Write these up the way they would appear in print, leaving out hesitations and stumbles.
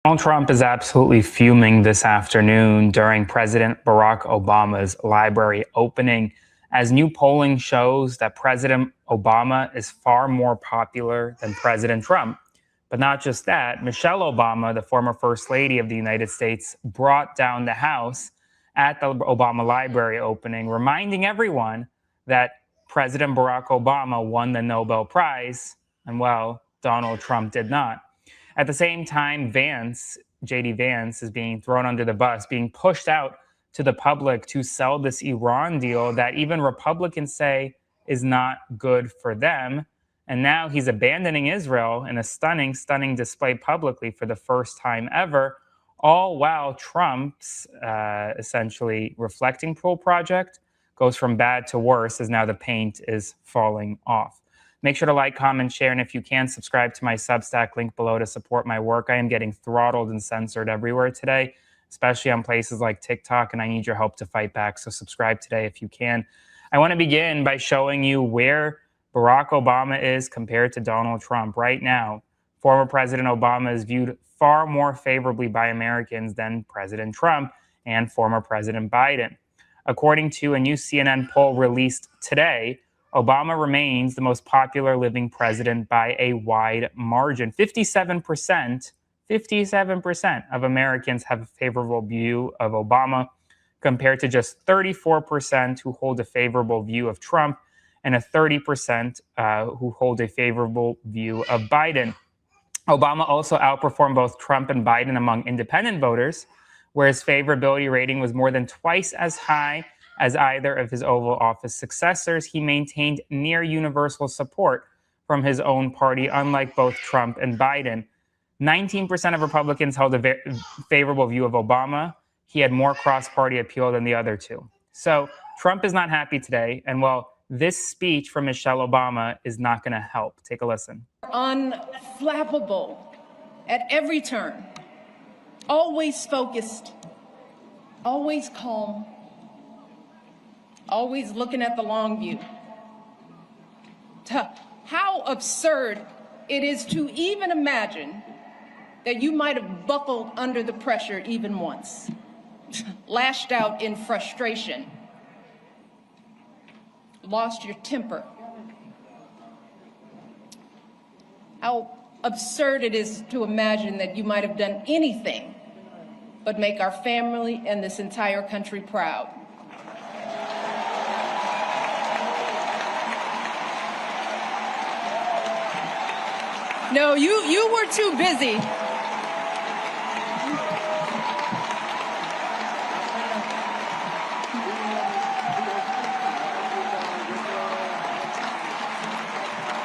Donald Trump is absolutely fuming this afternoon during President Barack Obama's library opening, as new polling shows that President Obama is far more popular than President Trump. But not just that, Michelle Obama, the former First Lady of the United States, brought down the House at the Obama library opening, reminding everyone that President Barack Obama won the Nobel Prize, and well, Donald Trump did not. At the same time, J.D. Vance, is being thrown under the bus, being pushed out to the public to sell this Iran deal that even Republicans say is not good for them. And now he's abandoning Israel in a stunning display publicly for the first time ever, all while Trump's essentially reflecting pool project goes from bad to worse as now the paint is falling off. Make sure to like, comment, share, and if you can, subscribe to my Substack link below to support my work. I am getting throttled and censored everywhere today, especially on places like TikTok, and I need your help to fight back. So subscribe today if you can. I want to begin by showing you where Barack Obama is compared to Donald Trump. Right now, former President Obama is viewed far more favorably by Americans than President Trump and former President Biden. According to a new CNN poll released today, Obama remains the most popular living president by a wide margin. 57% of Americans have a favorable view of Obama, compared to just 34% who hold a favorable view of Trump and a 30% who hold a favorable view of Biden. Obama also outperformed both Trump and Biden among independent voters, where his favorability rating was more than twice as high as either of his Oval Office successors. He maintained near universal support from his own party, unlike both Trump and Biden. 19% of Republicans held a favorable view of Obama. He had more cross-party appeal than the other two. So Trump is not happy today, and well, this speech from Michelle Obama is not going to help. Take a listen. Unflappable at every turn, always focused, always calm, always looking at the long view. How absurd it is to even imagine that you might have buckled under the pressure even once, lashed out in frustration, lost your temper. How absurd it is to imagine that you might have done anything but make our family and this entire country proud. No, you were too busy.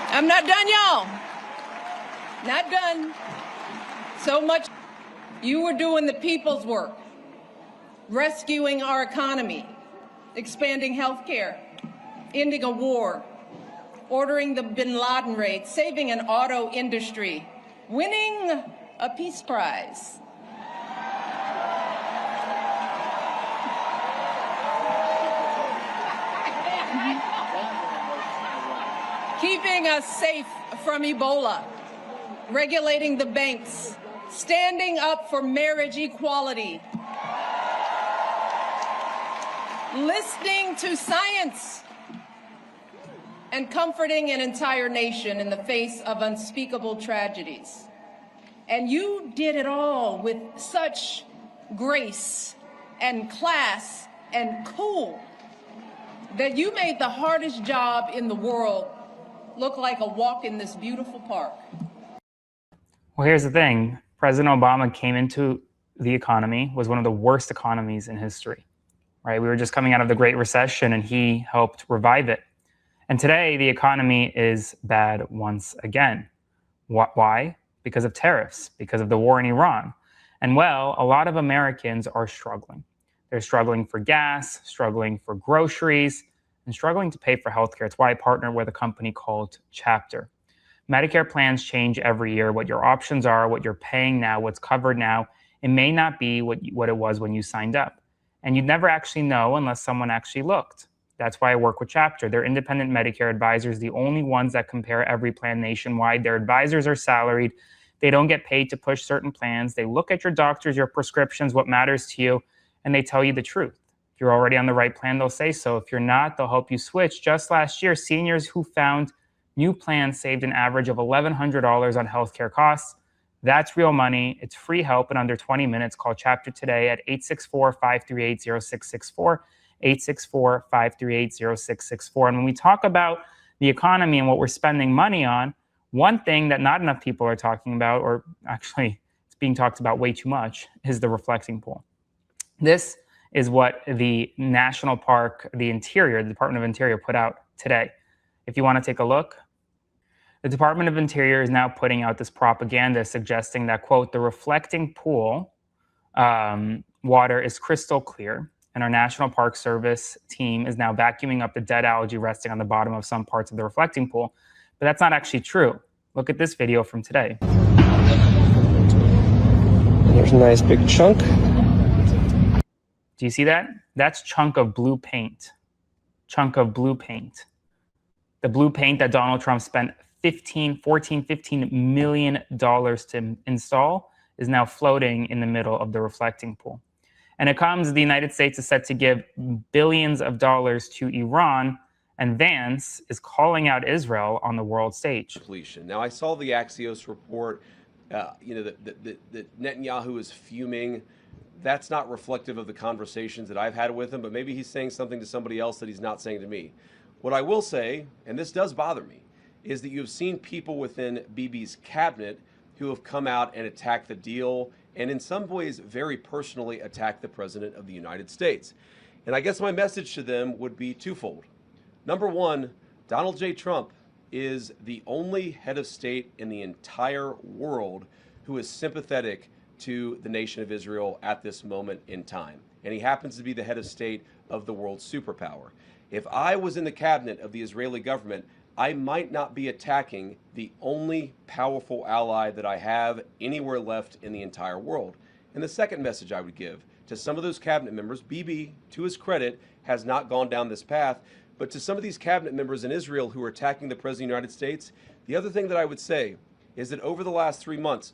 I'm not done, y'all. Not done. So much. You were doing the people's work, rescuing our economy, expanding health care, ending a war, ordering the bin Laden raid, saving an auto industry, winning a peace prize. Keeping us safe from Ebola, regulating the banks, standing up for marriage equality, listening to science, and comforting an entire nation in the face of unspeakable tragedies. And you did it all with such grace and class and cool that you made the hardest job in the world look like a walk in this beautiful park. Well, here's the thing. President Obama came into the economy, was one of the worst economies in history, right? We were just coming out of the Great Recession, and he helped revive it. And today, the economy is bad once again. Why? Because of tariffs, because of the war in Iran. And well, a lot of Americans are struggling. They're struggling for gas, struggling for groceries, and struggling to pay for healthcare. It's why I partner with a company called Chapter. Medicare plans change every year. What your options are, what you're paying now, what's covered now, it may not be what it was when you signed up. And you'd never actually know unless someone actually looked. That's why I work with Chapter. They're independent Medicare advisors, the only ones that compare every plan nationwide. Their advisors are salaried. They don't get paid to push certain plans. They look at your doctors, your prescriptions, what matters to you, and they tell you the truth. If you're already on the right plan, they'll say so. If you're not, they'll help you switch. Just last year, seniors who found new plans saved an average of $1,100 on healthcare costs. That's real money. It's free help in under 20 minutes. Call Chapter today at 864-538-0664, 864-538-0664. And when we talk about the economy and what we're spending money on, one thing that not enough people are talking about, or actually it's being talked about way too much, is the reflecting pool. This is what the National Park, the Department of Interior put out today. If you want to take a look, the Department of Interior is now putting out this propaganda suggesting that, quote, the reflecting pool water is crystal clear, and our National Park Service team is now vacuuming up the dead algae resting on the bottom of some parts of the reflecting pool. But that's not actually true. Look at this video from today. There's a nice big chunk. Do you see that? That's chunk of blue paint. Chunk of blue paint. The blue paint that Donald Trump spent $15 million to install is now floating in the middle of the reflecting pool. And it comes, the United States is set to give billions of dollars to Iran, and Vance is calling out Israel on the world stage. Now, I saw the Axios report, that Netanyahu is fuming. That's not reflective of the conversations that I've had with him, but maybe he's saying something to somebody else that he's not saying to me. What I will say, and this does bother me, is that you've seen people within Bibi's cabinet who have come out and attacked the deal, and in some ways very personally attacked the President of the United States. And I guess my message to them would be twofold. Number one, Donald J. Trump is the only head of state in the entire world who is sympathetic to the nation of Israel at this moment in time. And he happens to be the head of state of the world's superpower. If I was in the cabinet of the Israeli government, I might not be attacking the only powerful ally that I have anywhere left in the entire world. And the second message I would give to some of those cabinet members, Bibi, to his credit, has not gone down this path, but to some of these cabinet members in Israel who are attacking the President of the United States, the other thing that I would say is that over the last 3 months,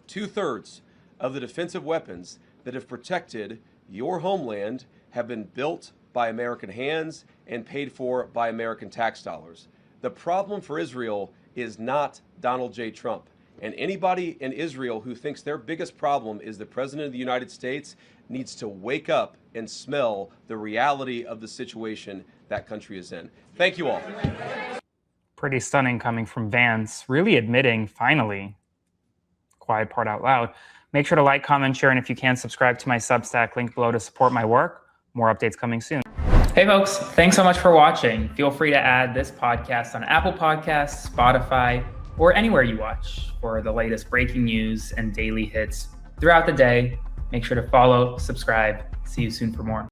2/3 of the defensive weapons that have protected your homeland have been built by American hands and paid for by American tax dollars. The problem for Israel is not Donald J. Trump. And anybody in Israel who thinks their biggest problem is the President of the United States needs to wake up and smell the reality of the situation that country is in. Thank you all. Pretty stunning coming from Vance, really admitting, finally, quiet part out loud. Make sure to like, comment, share, and if you can, subscribe to my Substack, link below to support my work. More updates coming soon. Hey folks, thanks so much for watching. Feel free to add this podcast on Apple Podcasts, Spotify, or anywhere you watch for the latest breaking news and daily hits throughout the day. Make sure to follow, subscribe. See you soon for more.